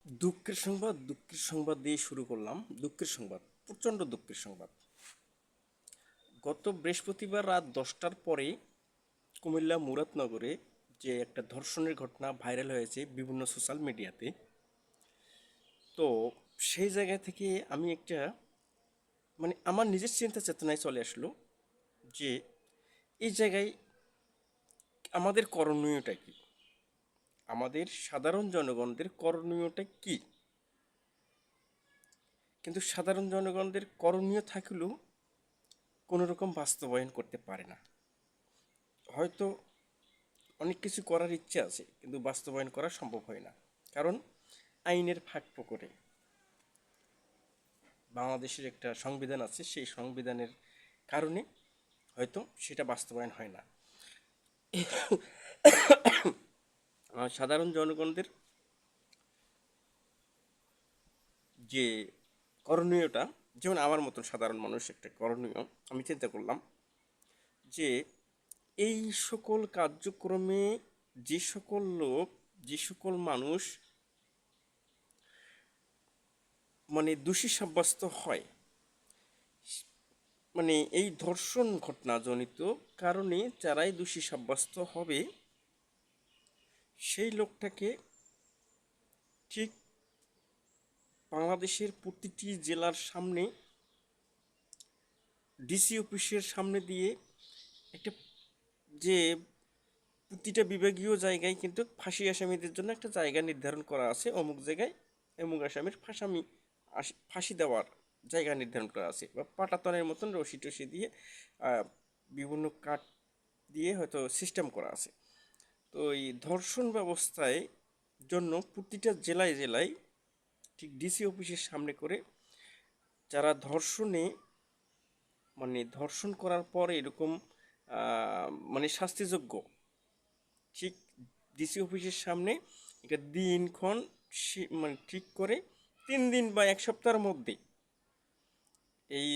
দুঃখের সংবাদ দিয়ে শুরু করলাম। দুঃখের সংবাদ, প্রচণ্ড দুঃখের সংবাদ। গত বৃহস্পতিবার রাত 10টার পরে কুমিল্লা মুরাদনগরে যে একটা ধর্ষণের ঘটনা ভাইরাল হয়েছে বিভিন্ন সোশ্যাল মিডিয়াতে, তো সেই জায়গা থেকে আমি একটা আমার নিজের চিন্তা চেতনায় চলে আসলো যে এই জায়গায় আমাদের করণীয়টা কি, আমাদের সাধারণ জনগণদের করণীয়টা কি। কিন্তু সাধারণ জনগণদের করণীয় থাকলেও কোনো রকম বাস্তবায়ন করতে পারে না। হয়তো অনেক কিছু করার ইচ্ছে আছে কিন্তু বাস্তবায়ন করা সম্ভব হয় না, কারণ আইনের ফাঁকফোকরে। বাংলাদেশের একটা সংবিধান আছে, সেই সংবিধানের কারণে হয়তো সেটা বাস্তবায়ন হয় না। সাধারণ জনগণদের যে করণীয়টা, যেমন আমার মতন সাধারণ মানুষ একটা করণীয় আমি চিন্তা করলাম যে এই সকল কার্যক্রমে যে সকল লোক, যে সকল মানুষ দোষী সাব্যস্ত হয়, এই ধর্ষণ ঘটনাজনিত কারণে যারাই দোষী সাব্যস্ত হবে, সেই লোকটাকে ঠিক বাংলাদেশের প্রতিটি জেলার সামনে, ডিসি অফিসের সামনে দিয়ে একটা, যে প্রতিটা বিভাগীয় জায়গায় কিন্তু ফাঁসি আসামিদের জন্য একটা জায়গা নির্ধারণ করা আছে, অমুক জায়গায় অমুক আসামির ফাঁসি দেওয়ার জায়গা নির্ধারণ করা আছে, বা পাটাতনের মতন রশি টসি দিয়ে বিভিন্ন কাঠ দিয়ে হয়তো সিস্টেম করা আছে। তো এই ধর্ষণ ব্যবস্থায় জন্য প্রতিটা জেলায় জেলায় ঠিক ডিসি অফিসের সামনে করে যারা ধর্ষণ করার পর এরকম শাস্তিযোগ্য, ঠিক ডিসি অফিসের সামনে একটা দিনক্ষণ ঠিক করে 3 দিন বা 1 সপ্তাহের মধ্যে এই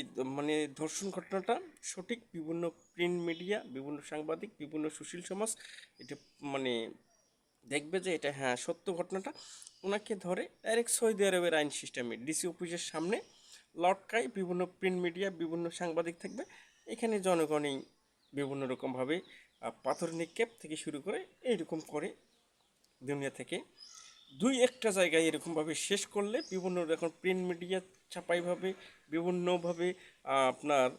ধর্ষণ ঘটনাটা সঠিক বিভিন্ন প্রিন্ট মিডিয়া, বিভিন্ন সাংবাদিক, বিভিন্ন সুশীল সমাজ এটা মানে দেখবে যে এটা হ্যাঁ সত্য ঘটনাটা, ওনাকে ধরে ডাইরেক্ট সৌদি আরবের আইন সিস্টেমে ডিসি অফিসের সামনে লটকায়, বিভিন্ন প্রিন্ট মিডিয়া, বিভিন্ন সাংবাদিক থাকবে, এখানে জনগণই বিভিন্ন রকমভাবে পাথর নিক্ষেপ থেকে শুরু করে এইরকম করে দুনিয়া থেকে 2-1টা জায়গায় এরকমভাবে শেষ করলে বিভিন্ন রকম প্রিন্ট মিডিয়া ছাপাইভাবে বিভিন্নভাবে আপনার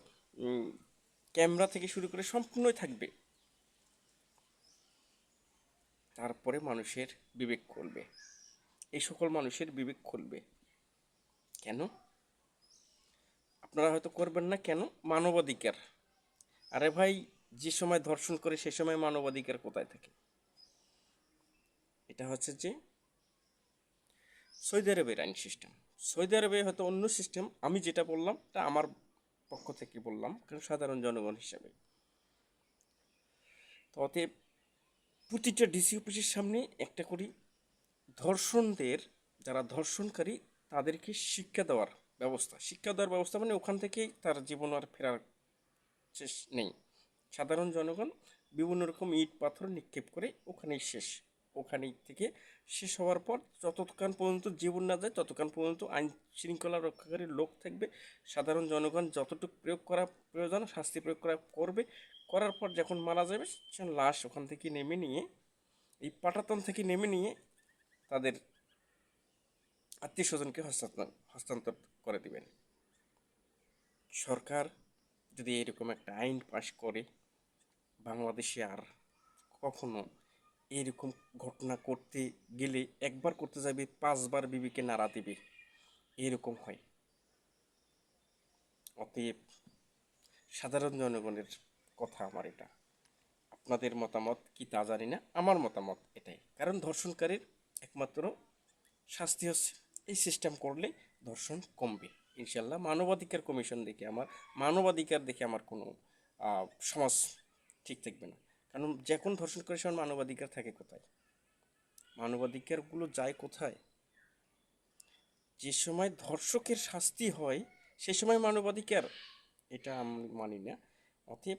ক্যামেরা থেকে শুরু করে সম্পূর্ণই থাকবে, তারপরে মানুষের বিবেক খুলবে। এই সকল মানুষের বিবেক খুলবে কেন? আপনারা হয়তো করবেন না কেন? মানবাধিকার। আরে ভাই, যে সময় ধর্ষণ করে সে সময় মানবাধিকার কোথায় থাকে? এটা হচ্ছে যে সৌদি আরবের আইন সিস্টেম। সৌদি আরবে হয়তো অন্য সিস্টেম, আমি যেটা বললাম তা আমার পক্ষ থেকে বললাম, কারণ সাধারণ জনগণ হিসাবে। তো অতএব প্রতিটা ডিসি অফিসের সামনে একটা করি ধর্ষণদের, যারা ধর্ষণকারী তাদেরকে শিক্ষা দেওয়ার ব্যবস্থা ওখান থেকেই তার জীবন আর ফেরার শেষ নেই। সাধারণ জনগণ বিভিন্ন রকম ইট পাথর নিক্ষেপ করে ওখানেই শেষ। ওখানেই থেকে শেষ হওয়ার পর যতক্ষণ পর্যন্ত জীবন না যায় ততক্ষণ পর্যন্ত আইন শৃঙ্খলা রক্ষাকারী লোক থাকবে। সাধারণ জনগণ যতটুকু প্রয়োগ করা প্রয়োজন শাস্তি প্রয়োগ করা করবে। করার পর যখন মারা যাবে সে লাশ ওখান থেকে নেমে নিয়ে, এই পাটাতন থেকে নেমে নিয়ে তাদের আত্মীয় স্বজনকে হস্তান্তর করে দিবেন। সরকার যদি এরকম একটা আইন পাশ করে, বাংলাদেশে আর কখনো এরকম ঘটনা করতে গেলে একবার করতে যাবে 5বার বিবিকে নাড়া দেবে, এরকম হয়। অতএব সাধারণ জনগণের কথা আমার এটা, আপনাদের মতামত কি তা জানি না, আমার মতামত এটাই। কারণ ধর্ষণকারীর একমাত্র শাস্তি হচ্ছে এই সিস্টেম করলে ধর্ষণ কমবে ইনশাল্লাহ। মানবাধিকার দেখে আমার কোনো সমাজ ঠিক থাকবে না। কারণ যখন ধর্ষণ করে সময় মানবাধিকার থাকে কোথায়? মানবাধিকারগুলো যায় কোথায়? যে সময় ধর্ষকের শাস্তি হয় সে সময় মানবাধিকার, এটা আমি মানি না। অতএব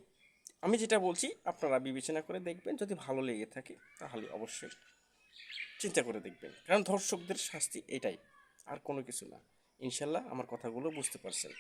আমি যেটা বলছি আপনারা বিবেচনা করে দেখবেন, যদি ভালো লেগে থাকে তাহলে অবশ্যই চিন্তা করে দেখবেন, কারণ ধর্ষকদের শাস্তি এটাই, আর কোনো কিছু না। ইনশাল্লাহ আমার কথাগুলো বুঝতে পারছেন।